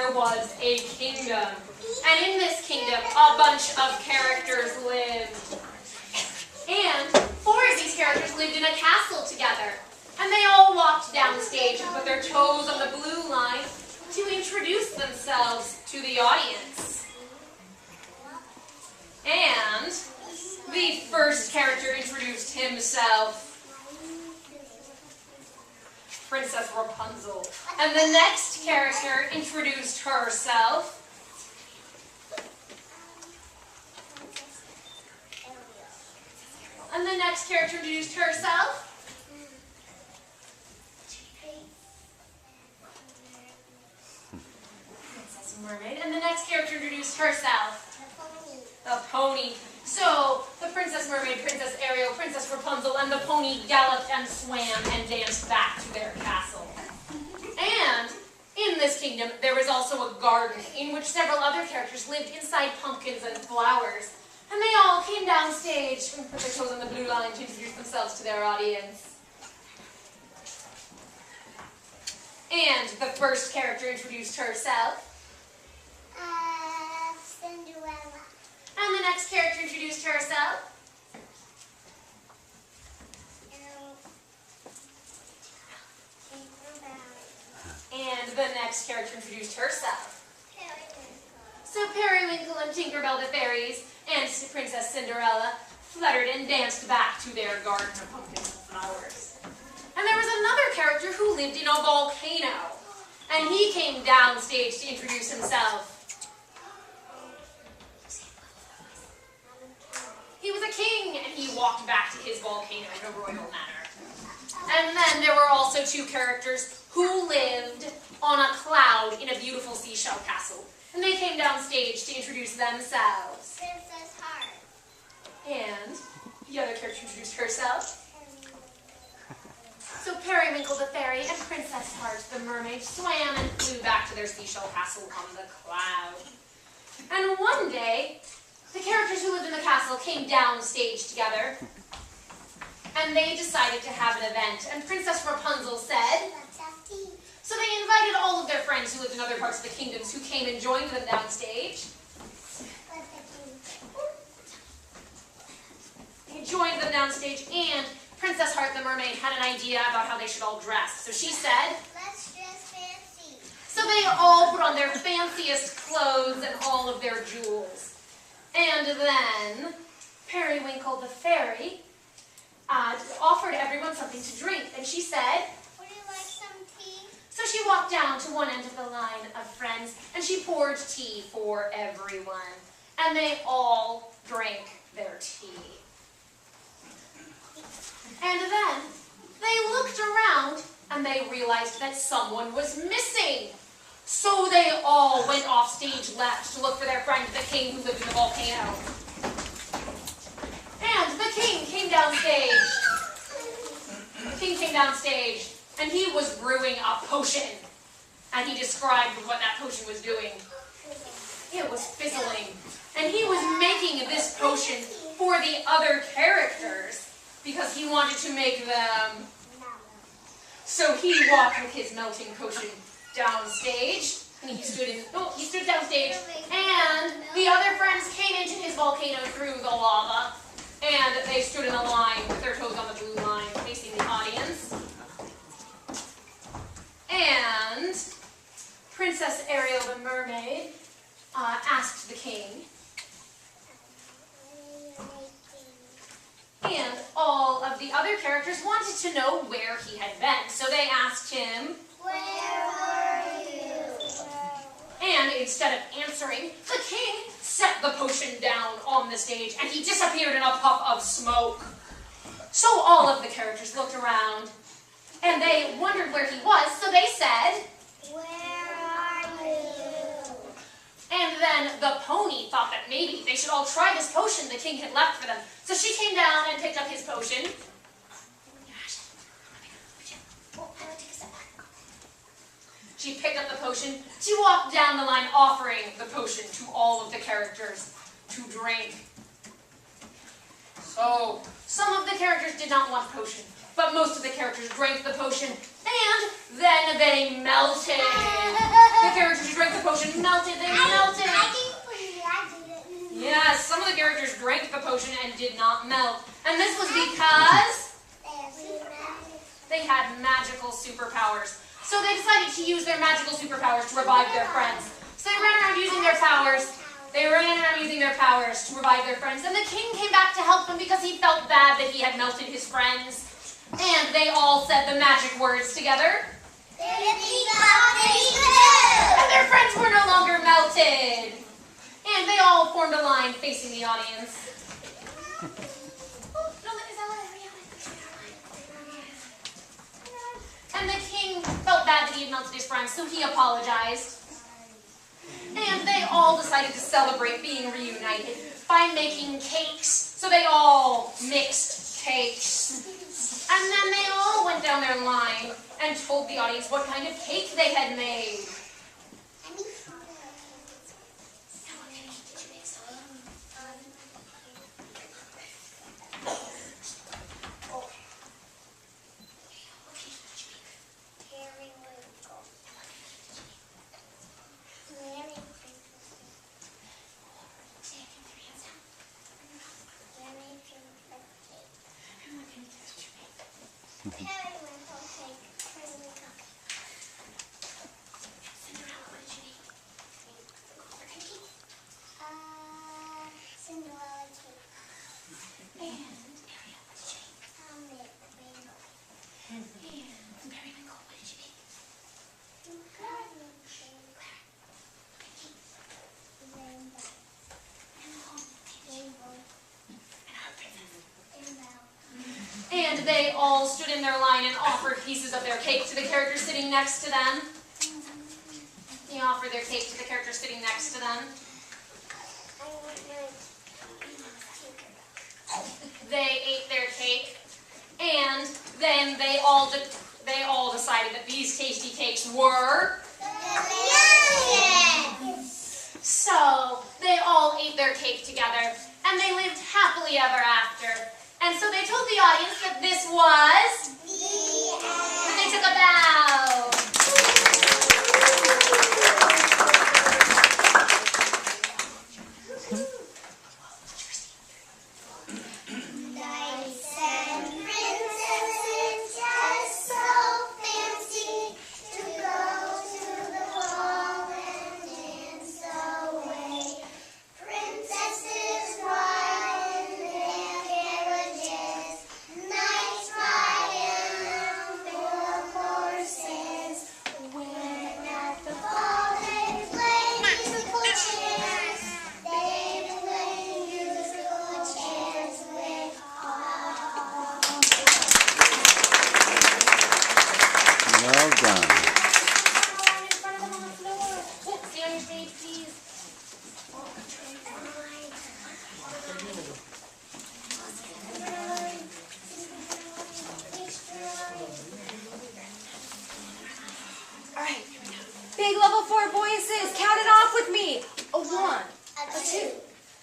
there was a kingdom. And in this kingdom, a bunch of characters lived. And 4 of these characters lived in a castle together. And they all walked down the stage and put their toes on the blue line to introduce themselves to the audience. And the first character introduced himself, Princess Rapunzel. And the next character introduced herself, and the next character introduced herself, Princess Mermaid. And the next character introduced herself, the pony. So, the Princess Mermaid, Princess Ariel, Princess Rapunzel, and the pony galloped and swam and danced back to their castle. And in this kingdom, there was also a garden in which several other characters lived inside pumpkins and flowers. And they all came down stage and put their toes on the blue line to introduce themselves to their audience. And the first character introduced herself. Cinderella. And the next character introduced herself. And the next character introduced herself. So Periwinkle and Tinkerbell the fairies and Princess Cinderella fluttered and danced back to their garden of pumpkins and flowers. And there was another character who lived in a volcano. And he came down stage to introduce himself. He was a king, and he walked back to his volcano in a royal manner. And then there were also 2 characters who lived on a cloud in a beautiful seashell castle. And they came down stage to introduce themselves. Princess Heart. And the other character introduced herself. So Periwinkle the fairy and Princess Heart the mermaid swam and flew back to their seashell castle on the cloud. And one day, the characters who lived in the castle came down stage together, and they decided to have an event. And Princess Rapunzel said, so they invited all of their friends who lived in other parts of the kingdoms who came and joined them downstage. They joined them downstage, and Princess Heart the mermaid had an idea about how they should all dress. So she said, let's dress fancy. So they all put on their fanciest clothes and all of their jewels. And then Periwinkle the fairy offered everyone something to drink. And she said, would you like some tea? So she walked down to one end of the line of friends, and she poured tea for everyone. And they all drank their tea. And then they looked around, and they realized that someone was missing. So they all went off stage left to look for their friend, the king who lived in the volcano. And the king came down stage. The king came down stage, and he was brewing a potion. And he described what that potion was doing. It was fizzling. And he was making this potion for the other characters because he wanted to make them. So he walked with his melting potion downstage, and he stood downstage, and the other friends came into his volcano through the lava, and they stood in a line with their toes on the blue line, facing the audience. And Princess Ariel the mermaid asked the king, and all of the other characters wanted to know where he had been, so they asked him, where were you? And instead of answering, the king set the potion down on the stage, and he disappeared in a puff of smoke. So all of the characters looked around, and they wondered where he was, so they said, where are you? And then the pony thought that maybe they should all try this potion the king had left for them. So she came down and picked up his potion. She picked up the potion. She walked down the line offering the potion to all of the characters to drink. So some of the characters did not want the potion, but most of the characters drank the potion, and then they melted. The characters who drank the potion potion melted. They melted. I did it. Yes, some of the characters drank the potion and did not melt. And this was because they had magical superpowers. So they decided to use their magical superpowers to revive their friends. So they ran around using their powers. They ran around using their powers to revive their friends. And the king came back to help them because he felt bad that he had melted his friends. And they all said the magic words together. And their friends were no longer melted. And they all formed a line facing the audience. And the king felt bad that he had melted his friends, so he apologized. And they all decided to celebrate being reunited by making cakes. So they all mixed cakes. And then they all went down their line and told the audience what kind of cake they had made. And they all stood in their line and offered pieces of their cake to the character sitting next to them. They offered their cake to the character sitting next to them. They ate their cake, and then they all decided that these tasty cakes were. So they all ate their cake together, and they lived happily ever after. And so they told the audience that this was the end. And they took a bow. Knights and princesses, just so fancy to go to the ball and dance away. Princesses ride in their carriages, knights ride in them full of horses. When at the ball they play musical chairs, they play musical chairs with all. Well done. Stay on your stage, please. All right. Big level 4 voices. Count it off with me. A 1, A 2,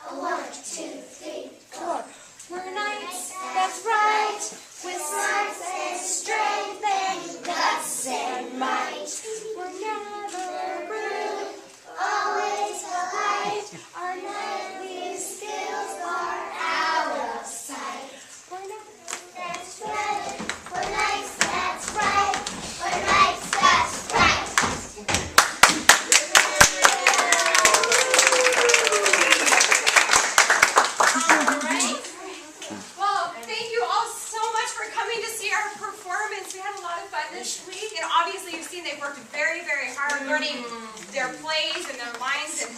a 1, 2, 3, 4. We're knights, that's right. With smarts and strength and guts and might. We're never rude, always polite. Our knightly skills are out of sight. We're knights, that's right. We're knights, that's right. We're knights, that's right. Well, thank you all so much for coming to see our performance. We had a lot of fun this week, and obviously you've seen they've worked very, very hard learning their plays and their lines, and